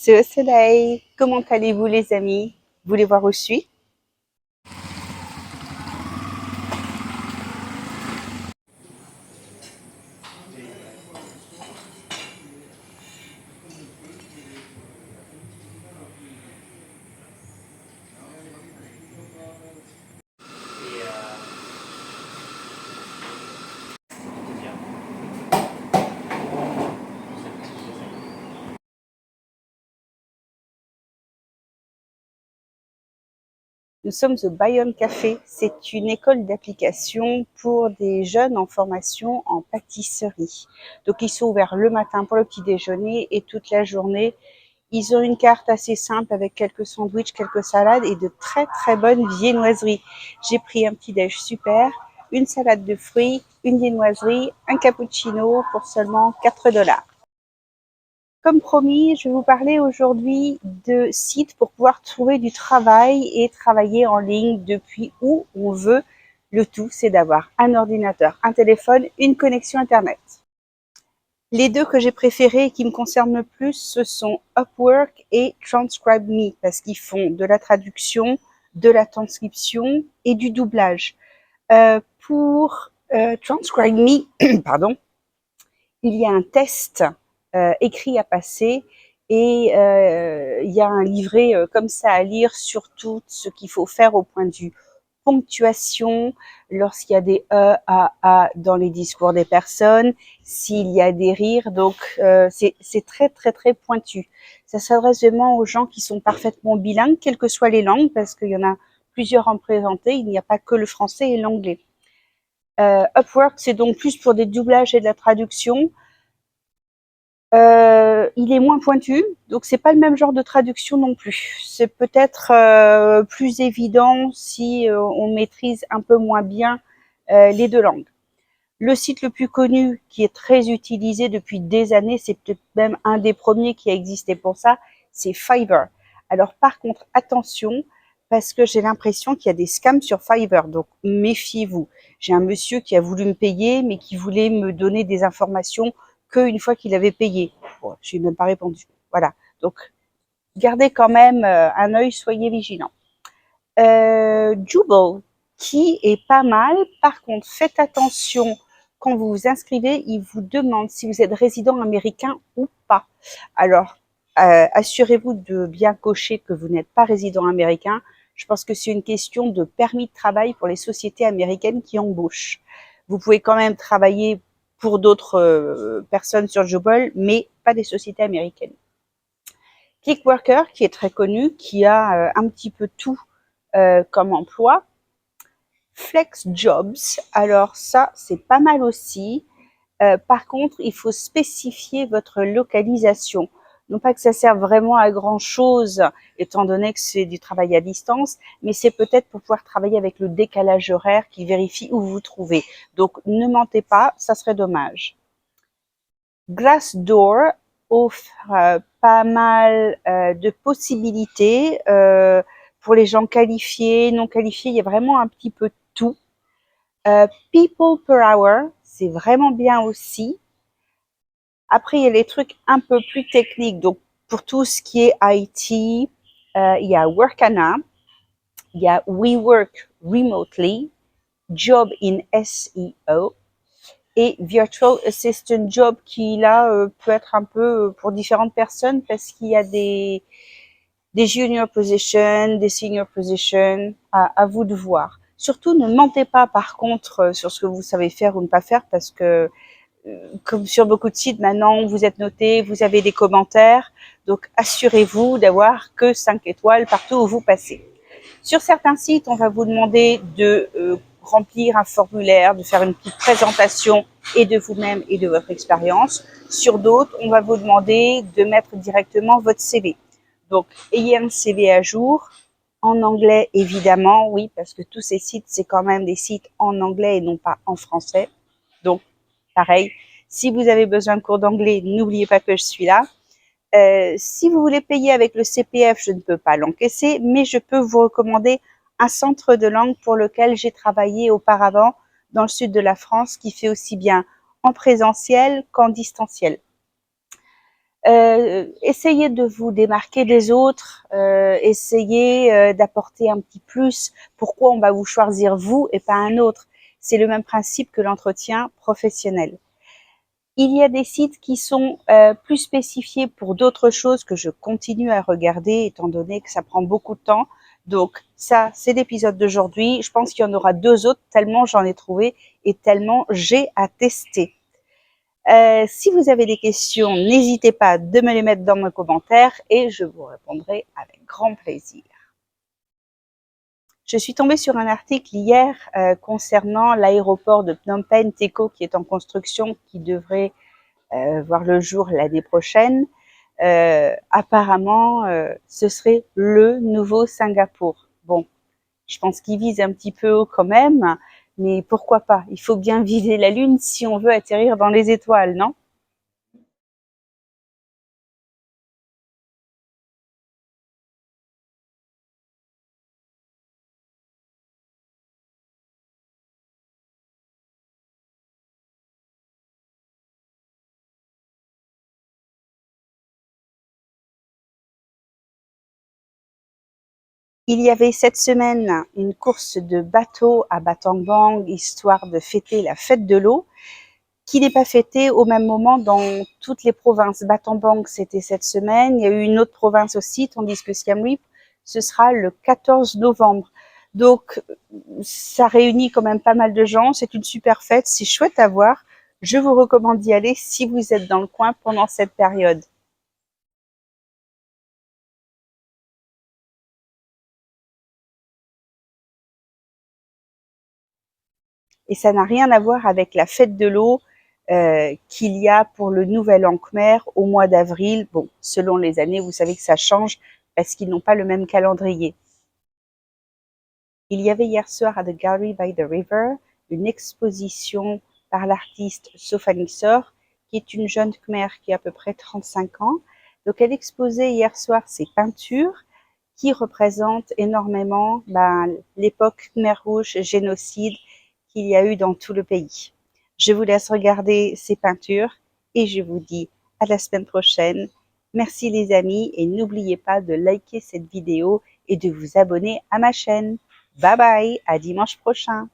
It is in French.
C'est au soleil. Comment allez-vous les amis? Vous voulez voir où je suis? Nous sommes au Bayonne Café. C'est une école d'application pour des jeunes en formation en pâtisserie. Donc ils sont ouverts le matin pour le petit déjeuner et toute la journée. Ils ont une carte assez simple avec quelques sandwichs, quelques salades et de très très bonnes viennoiseries. J'ai pris un petit déj super, une salade de fruits, une viennoiserie, un cappuccino pour seulement 4 $. Comme promis, je vais vous parler aujourd'hui de sites pour pouvoir trouver du travail et travailler en ligne depuis où on veut. Le tout, c'est d'avoir un ordinateur, un téléphone, une connexion Internet. Les deux que j'ai préférés et qui me concernent le plus, ce sont Upwork et TranscribeMe parce qu'ils font de la traduction, de la transcription et du doublage. Pour TranscribeMe, pardon, il y a un test écrit à passer et il y a un livret comme ça à lire sur tout ce qu'il faut faire au point de vue ponctuation, lorsqu'il y a des a dans les discours des personnes, s'il y a des rires, donc c'est très très très pointu. Ça s'adresse vraiment aux gens qui sont parfaitement bilingues, quelles que soient les langues, parce qu'il y en a plusieurs en présenter, il n'y a pas que le français et l'anglais. Upwork, c'est donc plus pour des doublages et de la traduction. Il est moins pointu, donc c'est pas le même genre de traduction non plus. C'est peut-être plus évident si on maîtrise un peu moins bien les deux langues. Le site le plus connu, qui est très utilisé depuis des années, c'est peut-être même un des premiers qui a existé pour ça, c'est Fiverr. Alors par contre, attention, parce que j'ai l'impression qu'il y a des scams sur Fiverr, donc méfiez-vous. J'ai un monsieur qui a voulu me payer, mais qui voulait me donner des informations qu'une fois qu'il avait payé. Bon, je lui ai même pas répondu. Voilà, donc gardez quand même un œil, soyez vigilants. Jubal, qui est pas mal. Par contre, faites attention quand vous vous inscrivez, il vous demande si vous êtes résident américain ou pas. Alors, assurez-vous de bien cocher que vous n'êtes pas résident américain. Je pense que c'est une question de permis de travail pour les sociétés américaines qui embauchent. Vous pouvez quand même travailler pour d'autres personnes sur Jubal, mais pas des sociétés américaines. Clickworker, qui est très connu, qui a un petit peu tout comme emploi. Flex Jobs, alors ça, c'est pas mal aussi. Par contre, il faut spécifier votre localisation. Non pas que ça sert vraiment à grand chose, étant donné que c'est du travail à distance, mais c'est peut-être pour pouvoir travailler avec le décalage horaire qui vérifie où vous vous trouvez. Donc, ne mentez pas, ça serait dommage. Glassdoor offre pas mal de possibilités pour les gens qualifiés, non qualifiés. Il y a vraiment un petit peu tout. People per hour, c'est vraiment bien aussi. Après, il y a les trucs un peu plus techniques. Donc, pour tout ce qui est IT, il y a Workana, il y a We Work Remotely, Job in SEO et Virtual Assistant Job qui, là, peut être un peu pour différentes personnes parce qu'il y a des junior positions, des senior positions, à vous de voir. Surtout, ne mentez pas, par contre, sur ce que vous savez faire ou ne pas faire parce que comme sur beaucoup de sites maintenant, vous êtes noté, vous avez des commentaires, donc assurez-vous d'avoir que 5 étoiles partout où vous passez. Sur certains sites, on va vous demander de remplir un formulaire, de faire une petite présentation et de vous-même et de votre expérience. Sur d'autres, on va vous demander de mettre directement votre CV. Donc, ayez un CV à jour, en anglais évidemment, oui, parce que tous ces sites, c'est quand même des sites en anglais et non pas en français. Donc, pareil, si vous avez besoin de cours d'anglais, n'oubliez pas que je suis là. Si vous voulez payer avec le CPF, je ne peux pas l'encaisser, mais je peux vous recommander un centre de langue pour lequel j'ai travaillé auparavant dans le sud de la France, qui fait aussi bien en présentiel qu'en distanciel. Essayez de vous démarquer des autres, essayez d'apporter un petit plus. Pourquoi on va vous choisir vous et pas un autre? C'est le même principe que l'entretien professionnel. Il y a des sites qui sont plus spécifiés pour d'autres choses que je continue à regarder, étant donné que ça prend beaucoup de temps. Donc ça, c'est l'épisode d'aujourd'hui. Je pense qu'il y en aura 2 autres, tellement j'en ai trouvé et tellement j'ai à tester. Si vous avez des questions, n'hésitez pas de me les mettre dans mes commentaires et je vous répondrai avec grand plaisir. Je suis tombée sur un article hier concernant l'aéroport de Phnom Penh Techo qui est en construction, qui devrait voir le jour l'année prochaine. Apparemment, ce serait le nouveau Singapour. Bon, je pense qu'il vise un petit peu haut quand même, mais pourquoi pas? Il faut bien viser la Lune si on veut atterrir dans les étoiles, non? Il y avait cette semaine une course de bateaux à Battambang, histoire de fêter la fête de l'eau, qui n'est pas fêtée au même moment dans toutes les provinces. Battambang, c'était cette semaine. Il y a eu une autre province aussi, tandis que Siem Reap, ce sera le 14 novembre. Donc, ça réunit quand même pas mal de gens. C'est une super fête. C'est chouette à voir. Je vous recommande d'y aller si vous êtes dans le coin pendant cette période. Et ça n'a rien à voir avec la fête de l'eau qu'il y a pour le Nouvel An Khmer au mois d'avril. Bon, selon les années, vous savez que ça change parce qu'ils n'ont pas le même calendrier. Il y avait hier soir à The Gallery by the River une exposition par l'artiste Sofanissor, qui est une jeune Khmer qui a à peu près 35 ans. Donc elle exposait hier soir ses peintures qui représentent énormément l'époque Khmer Rouge, génocide qu'il y a eu dans tout le pays. Je vous laisse regarder ces peintures et je vous dis à la semaine prochaine. Merci les amis et n'oubliez pas de liker cette vidéo et de vous abonner à ma chaîne. Bye bye, à dimanche prochain.